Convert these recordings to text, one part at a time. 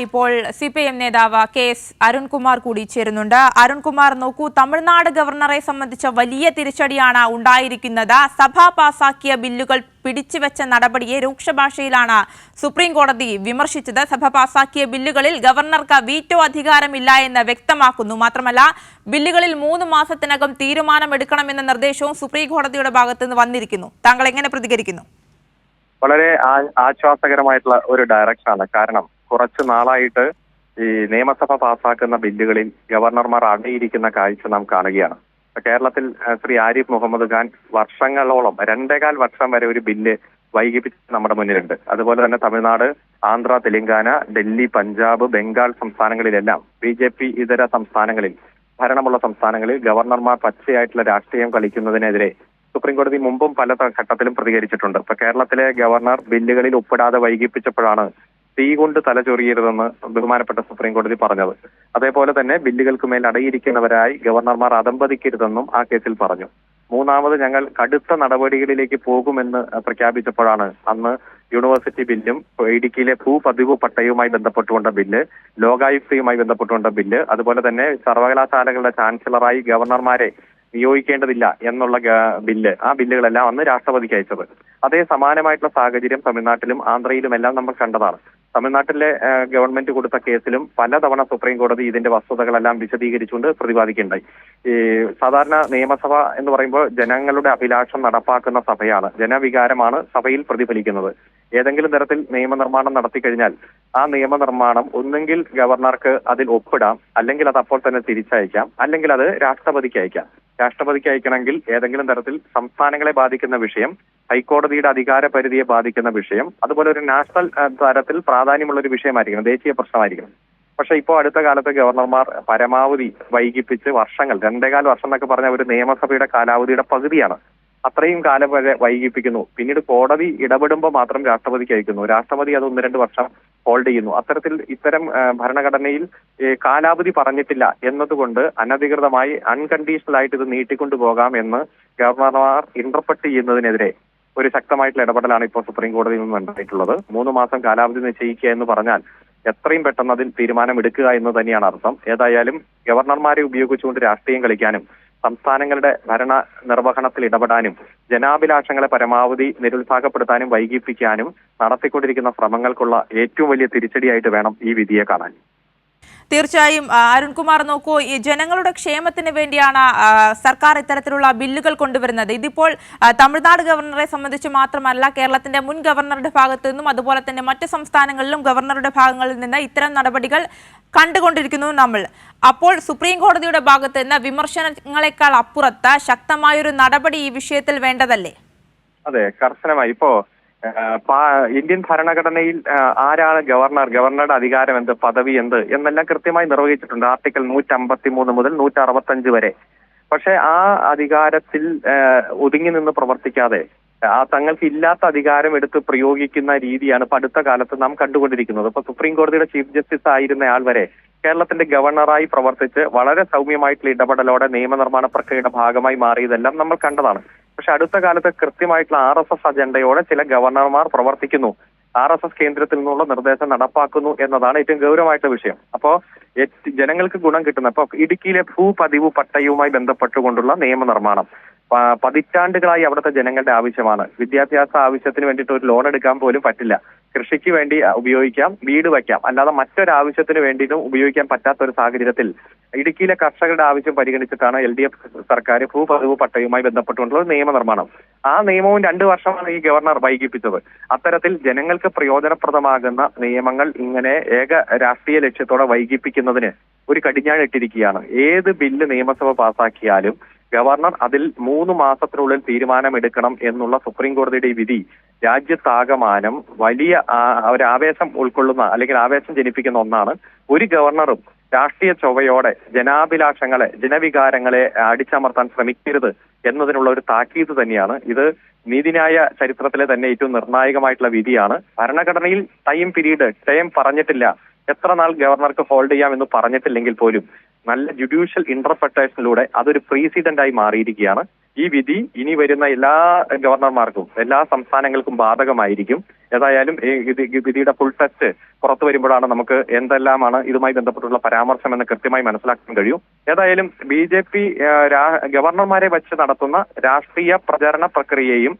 ഇപ്പോൾ CPIM നേതാവ് KS Arunkumar കൂടി ചേരുന്നുണ്ട്. അരുൺകുമാർ, നോക്കൂ, തമിഴ്നാട് ഗവർണറെ സംബന്ധിച്ച വലിയ തിരിച്ചടിയാണ് ഉണ്ടായിരിക്കുന്നത്. സഭ പാസാക്കിയ ബില്ലുകൾ പിടിച്ചുവെച്ച നടപടിയെ രൂക്ഷഭാഷയിലാണ് സുപ്രീം കോടതി വിമർശിച്ചത്. സഭ പാസാക്കിയ ബില്ലുകളിൽ ഗവർണർക്ക് വീറ്റോ അധികാരമില്ല എന്ന് വ്യക്തമാക്കുന്നു. മാത്രമല്ല, ബില്ലുകളിൽ 3 മാസത്തിനകം തീരുമാനമെടുക്കണമെന്ന നിർദ്ദേശവും സുപ്രീം കോടതിയുടെ ഭാഗത്ത് നിന്ന് വന്നിരിക്കുന്നു. താങ്കൾ എങ്ങനെ പ്രതികരിക്കുന്നു? വളരെ ആശ്വാസകരമായിട്ടുള്ള ഒരു ഡയറക്ഷനാണ്. കാരണം കുറച്ചു നാളായിട്ട് ഈ നിയമസഭ പാസാക്കുന്ന ബില്ലുകളിൽ ഗവർണർമാർ അടയിരിക്കുന്ന കാഴ്ച നാം കാണുകയാണ്. കേരളത്തിൽ ശ്രീ ആരിഫ് മുഹമ്മദ് ഖാൻ വർഷങ്ങളോളം 2.25 വർഷം വരെ ഒരു ബില്ല് വൈകിപ്പിച്ച് നമ്മുടെ മുന്നിലുണ്ട്. അതുപോലെ തന്നെ തമിഴ്നാട്, ആന്ധ്ര, തെലങ്കാന, ഡൽഹി, പഞ്ചാബ്, ബംഗാൾ സംസ്ഥാനങ്ങളിലെല്ലാം BJP ഇതര സംസ്ഥാനങ്ങളിൽ, ഭരണമുള്ള സംസ്ഥാനങ്ങളിൽ ഗവർണർമാർ പച്ചയായിട്ടുള്ള രാഷ്ട്രീയം കളിക്കുന്നതിനെതിരെ സുപ്രീം കോടതി മുമ്പും പല ഘട്ടത്തിലും പ്രതികരിച്ചിട്ടുണ്ട്. ഇപ്പൊ കേരളത്തിലെ ഗവർണർ ബില്ലുകളിൽ ഒപ്പിടാതെ വൈകിപ്പിച്ചപ്പോഴാണ് തീ കൊണ്ട് തലചൊറിയരുതെന്ന് ബഹുമാനപ്പെട്ട സുപ്രീം കോടതി പറഞ്ഞത്. അതേപോലെ തന്നെ ബില്ലുകൾക്ക് മേൽ അടയിരിക്കുന്നവരായി ഗവർണർമാർ അധംപതിക്കരുതെന്നും ആ കേസിൽ പറഞ്ഞു. മൂന്നാമത് ഞങ്ങൾ കടുത്ത നടപടികളിലേക്ക് പോകുമെന്ന് പ്രഖ്യാപിച്ചപ്പോഴാണ് അന്ന് യൂണിവേഴ്സിറ്റി ബില്ലും, ഇടുക്കിയിലെ ഭൂപതിവ് പട്ടയവുമായി ബന്ധപ്പെട്ടുകൊണ്ട ബില്ല്, ലോകായുക്തയുമായി ബന്ധപ്പെട്ടുകൊണ്ട ബില്ല്, അതുപോലെ തന്നെ സർവകലാശാലകളുടെ ചാൻസലറായി ഗവർണർമാരെ നിയോഗിക്കേണ്ടതില്ല എന്നുള്ള ബില്ല്, ആ ബില്ലുകളെല്ലാം അന്ന് രാഷ്ട്രപതിക്ക് അയച്ചത്. അതേ സമാനമായിട്ടുള്ള സാഹചര്യം തമിഴ്നാട്ടിലും ആന്ധ്രയിലുമെല്ലാം നമ്മൾ കണ്ടതാണ്. തമിഴ്നാട്ടിലെ ഗവൺമെന്റ് കൊടുത്ത കേസിലും പലതവണ സുപ്രീം കോടതി ഇതിന്റെ വസ്തുതകളെല്ലാം വിശദീകരിച്ചുകൊണ്ട് പ്രതിപാദിക്കുകയുണ്ടായി. ഈ സാധാരണ നിയമസഭ എന്ന് പറയുമ്പോൾ ജനങ്ങളുടെ അഭിലാഷം നടപ്പാക്കുന്ന സഭയാണ്. ജനവികാരമാണ് സഭയിൽ പ്രതിഫലിക്കുന്നത്. ഏതെങ്കിലും തരത്തിൽ നിയമനിർമ്മാണം നടത്തിക്കഴിഞ്ഞാൽ ആ നിയമനിർമ്മാണം ഒന്നെങ്കിൽ ഗവർണർക്ക് അതിൽ ഒപ്പിടാം, അല്ലെങ്കിൽ അത് അപ്പോൾ തന്നെ തിരിച്ചയക്കാം, അല്ലെങ്കിൽ അത് രാഷ്ട്രപതിക്ക് അയക്കാം. രാഷ്ട്രപതിക്ക് അയക്കണമെങ്കിൽ ഏതെങ്കിലും തരത്തിൽ സംസ്ഥാനങ്ങളെ ബാധിക്കുന്ന വിഷയം, ഹൈക്കോടതിയുടെ അധികാര പരിധിയെ ബാധിക്കുന്ന വിഷയം, അതുപോലെ ഒരു നാഷണൽ തലത്തിൽ പ്രാധാന്യമുള്ള ഒരു വിഷയമായിരിക്കണം, ദേശീയ പ്രശ്നമായിരിക്കണം. പക്ഷെ ഇപ്പോൾ അടുത്ത കാലത്ത് ഗവർണർമാർ പരമാവധി വൈകിപ്പിച്ച് വർഷങ്ങൾ, 2.25 വർഷം എന്നൊക്കെ പറഞ്ഞ ഒരു നിയമസഭയുടെ കാലാവധിയുടെ പകുതിയാണ്, അത്രയും കാലം വരെ വൈകിപ്പിക്കുന്നു. പിന്നീട് കോടതി ഇടപെടുമ്പോൾ മാത്രം രാഷ്ട്രപതിക്ക് അയക്കുന്നു. രാഷ്ട്രപതി അത് 1-2 വർഷം ഹോൾഡ് ചെയ്യുന്നു. അത്തരത്തിൽ ഇത്തരം ഭരണഘടനയിൽ കാലാവധി പറഞ്ഞിട്ടില്ല എന്നതുകൊണ്ട് അനധികൃതമായി അൺകണ്ടീഷണൽ ആയിട്ട് ഇത് നീട്ടിക്കൊണ്ടു പോകാം എന്ന് ഗവർണർമാർ ഇന്റർപ്രറ്റ് ചെയ്യുന്നതിനെതിരെ ഒരു ശക്തമായിട്ടുള്ള ഇടപെടലാണ് ഇപ്പോൾ സുപ്രീം കോടതിയിൽ നിന്ന് ഉണ്ടായിട്ടുള്ളത്. 3 മാസം കാലാവധി നിശ്ചയിക്കുക എന്ന് പറഞ്ഞാൽ എത്രയും പെട്ടെന്ന് അതിൽ തീരുമാനമെടുക്കുക എന്ന് തന്നെയാണ് അർത്ഥം. ഏതായാലും ഗവർണർമാരെ ഉപയോഗിച്ചുകൊണ്ട് രാഷ്ട്രീയം കളിക്കാനും സംസ്ഥാനങ്ങളുടെ ഭരണ നിർവഹണത്തിൽ ഇടപെടാനും ജനാഭിലാഷങ്ങളെ പരമാവധി നിരുത്സാഹപ്പെടുത്താനും വൈകിപ്പിക്കാനും നടത്തിക്കൊണ്ടിരിക്കുന്ന ശ്രമങ്ങൾക്കുള്ള ഏറ്റവും വലിയ തിരിച്ചടിയായിട്ട് വേണം ഈ വിധിയെ കാണാൻ. തീർച്ചയായും അരുൺകുമാർ, നോക്കൂ, ഈ ജനങ്ങളുടെ ക്ഷേമത്തിന് വേണ്ടിയാണ് സർക്കാർ ഇത്തരത്തിലുള്ള ബില്ലുകൾ കൊണ്ടുവരുന്നത്. ഇതിപ്പോൾ തമിഴ്നാട് ഗവർണറെ സംബന്ധിച്ച് മാത്രമല്ല, കേരളത്തിന്റെ മുൻ ഗവർണറുടെ ഭാഗത്തു നിന്നും അതുപോലെ തന്നെ മറ്റ് സംസ്ഥാനങ്ങളിലും ഗവർണറുടെ ഭാഗങ്ങളിൽ നിന്ന് ഇത്തരം നടപടികൾ കണ്ടുകൊണ്ടിരിക്കുന്നു നമ്മൾ. അപ്പോൾ സുപ്രീം കോടതിയുടെ ഭാഗത്ത് നിന്ന് വിമർശനങ്ങളെക്കാൾ അപ്പുറത്ത് ശക്തമായൊരു നടപടി ഈ വിഷയത്തിൽ വേണ്ടതല്ലേ? അതെ, കർശനമായി. ഇപ്പോ ഇന്ത്യൻ ഭരണഘടനയിൽ ആരാണ് ഗവർണർ, ഗവർണറുടെ അധികാരം എന്ത്, പദവി എന്ത് എന്നെല്ലാം കൃത്യമായി നിർവഹിച്ചിട്ടുണ്ട്. ആർട്ടിക്കിൾ 153 മുതൽ 165 വരെ. പക്ഷെ ആ അധികാരത്തിൽ ഒതുങ്ങി നിന്ന് പ്രവർത്തിക്കാതെ തങ്ങൾക്ക് ഇല്ലാത്ത അധികാരം എടുത്ത് പ്രയോഗിക്കുന്ന രീതിയാണ് ഇപ്പൊ അടുത്ത കാലത്ത് നാം കണ്ടുകൊണ്ടിരിക്കുന്നത്. ഇപ്പൊ സുപ്രീം കോടതിയുടെ ചീഫ് ജസ്റ്റിസ് ആയിരുന്ന ആൾ വരെ കേരളത്തിന്റെ ഗവർണറായി പ്രവർത്തിച്ച് വളരെ സൗമ്യമായിട്ടുള്ള ഇടപെടലോടെ നിയമനിർമ്മാണ പ്രക്രിയയുടെ ഭാഗമായി മാറിയതെല്ലാം നമ്മൾ കണ്ടതാണ്. പക്ഷെ അടുത്ത കാലത്ത് കൃത്യമായിട്ടുള്ള RSS അജണ്ടയോടെ ചില ഗവർണർമാർ പ്രവർത്തിക്കുന്നു, RSS കേന്ദ്രത്തിൽ നിന്നുള്ള നിർദ്ദേശം നടപ്പാക്കുന്നു എന്നതാണ് ഏറ്റവും ഗൗരവമായിട്ടുള്ള വിഷയം. അപ്പോ ജനങ്ങൾക്ക് ഗുണം കിട്ടുന്ന ഇപ്പൊ ഇടുക്കിയിലെ ഭൂപതിവ് പട്ടയവുമായി ബന്ധപ്പെട്ടുകൊണ്ടുള്ള നിയമനിർമ്മാണം പതിറ്റാണ്ടുകളായി അവിടുത്തെ ജനങ്ങളുടെ ആവശ്യമാണ്. വിദ്യാഭ്യാസ ആവശ്യത്തിന് വേണ്ടിയിട്ട് ഒരു ലോൺ എടുക്കാൻ പോലും പറ്റില്ല. കൃഷിക്ക് വേണ്ടി ഉപയോഗിക്കാം, വീട് വയ്ക്കാം, അല്ലാതെ മറ്റൊരാവശ്യത്തിന് വേണ്ടിയിട്ടും ഉപയോഗിക്കാൻ പറ്റാത്ത ഒരു സാഹചര്യത്തിൽ ഇടുക്കിയിലെ കർഷകരുടെ ആവശ്യം പരിഗണിച്ചിട്ടാണ് LDF സർക്കാർ ഭൂപതിവ് പട്ടയവുമായി ബന്ധപ്പെട്ടുകൊണ്ടുള്ള നിയമനിർമ്മാണം. ആ നിയമവും 2 വർഷമാണ് ഈ ഗവർണർ വൈകിപ്പിച്ചത്. അത്തരത്തിൽ ജനങ്ങൾക്ക് പ്രയോജനപ്രദമാകുന്ന നിയമങ്ങൾ ഇങ്ങനെ ഏക രാഷ്ട്രീയ ലക്ഷ്യത്തോടെ വൈകിപ്പിക്കുന്നതിന് ഒരു കടിഞ്ഞാണിട്ടിരിക്കുകയാണ്. ഏത് ബില്ല് നിയമസഭ പാസാക്കിയാലും ഗവർണർ അതിൽ 3 മാസത്തിനുള്ളിൽ തീരുമാനമെടുക്കണം എന്നുള്ള സുപ്രീം കോടതിയുടെ ഈ വിധി രാജ്യത്താകമാനം വലിയ ഒരു ആവേശം ഉൾക്കൊള്ളുന്ന, അല്ലെങ്കിൽ ആവേശം ജനിപ്പിക്കുന്ന ഒന്നാണ്. ഒരു ഗവർണറും രാഷ്ട്രീയ ചൊവ്വയോടെ ജനാഭിലാഷങ്ങളെ, ജനവികാരങ്ങളെ അടിച്ചമർത്താൻ ശ്രമിക്കരുത് എന്നതിനുള്ള ഒരു താക്കീത് തന്നെയാണ് ഇത്. നീതിന്യായ ചരിത്രത്തിലെ തന്നെ ഏറ്റവും നിർണായകമായിട്ടുള്ള വിധിയാണ്. ഭരണഘടനയിൽ ടൈം പറഞ്ഞിട്ടില്ല, എത്ര നാൾ ഗവർണർക്ക് ഹോൾഡ് ചെയ്യാമെന്ന് പറഞ്ഞിട്ടില്ലെങ്കിൽ പോലും നല്ല ജുഡീഷ്യൽ ഇന്റർപ്രിട്ടേഷനിലൂടെ അതൊരു പ്രീസിഡന്റായി മാറിയിരിക്കുകയാണ്. ഈ വിധി ഇനി വരുന്ന എല്ലാ ഗവർണർമാർക്കും എല്ലാ സംസ്ഥാനങ്ങൾക്കും ബാധകമായിരിക്കും. ഏതായാലും ഈ വിധിയുടെ ഫുൾ ടെസ്റ്റ് പുറത്തു വരുമ്പോഴാണ് നമുക്ക് എന്തെല്ലാമാണ് ഇതുമായി ബന്ധപ്പെട്ടുള്ള പരാമർശം എന്ന് കൃത്യമായി മനസ്സിലാക്കാൻ കഴിയും. ഏതായാലും BJP ഗവർണർമാരെ വെച്ച് നടത്തുന്ന രാഷ്ട്രീയ പ്രചരണ പ്രക്രിയയും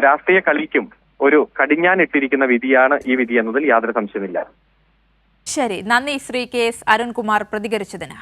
രാഷ്ട്രീയ കളിക്കും ഒരു കടിഞ്ഞാനിട്ടിരിക്കുന്ന വിധിയാണ് ഈ വിധി എന്നതിൽ യാതൊരു സംശയമില്ല. ശരി, നന്ദി ശ്രീ KS അരുൺകുമാർ പ്രതികരിച്ചതിന്.